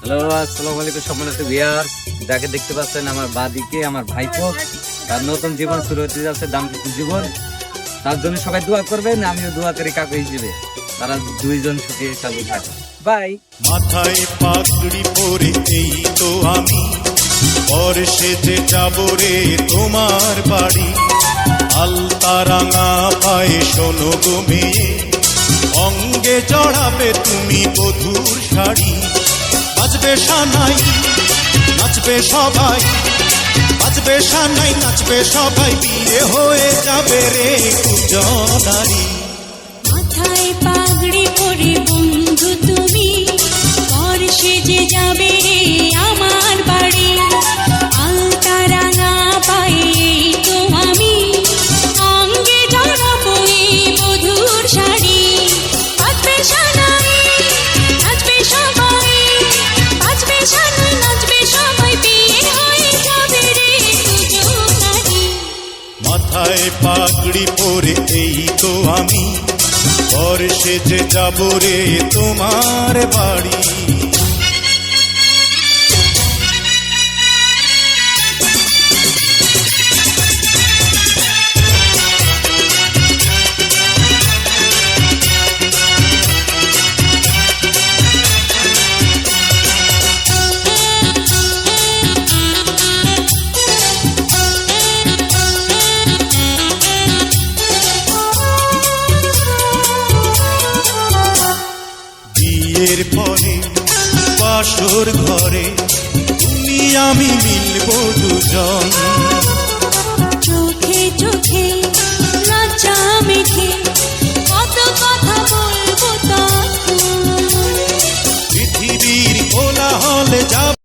Hello, আসসালামু আলাইকুম সম্মানিত ভিউয়ার্স। যাকে দেখতে পাচ্ছেন আমার বাদিকে আমার ভাইপো, তার নতুন জীবন শুরু হতে যাচ্ছে, দাম্পত্য জীবন। তার জন্য সবাই দোয়া করবেন, আমিও দোয়া করি কাকু হিসেবে। তারা দুইজন সুখে শান্তি থাকে। বাই। মাথায় পাগড়ি পরে এই তো আমি পর সেজে যাব রে তোমার বাড়ি। আলতা রাঙা পায়ে শোনো গো মেয়ে, অঙ্গে জড়াবে তুমি বধূর শাড়ি। বাজবে সানাই নাচবে সবাই, বাজবে সানাই নাচবে সবাই, বিয়ে হয়ে যাবে রে দুজনারি। মাথায় পাগড়ি পরে বন্ধু তুমি পর সেজে যাবে রে আমার বাড়ি। আলতা রাঙা পায়ে তো আমি অঙ্গে জড়াবো এই বধূর শাড়ি। বাজবে সানাই নাচবে সবাই, বাজবে সানাই নাচবে সবাই, বিয়ে হয়ে যাবে রে দুজনারি। মাথায় পাগড়ি পরে এই তো আমি পর সেজে যাব রে তোমার বাড়ি। বিয়ের পরে বাসর ঘরে তুমি আমি মিলব দুজন। চোখে চোখে লজ্জা মেখে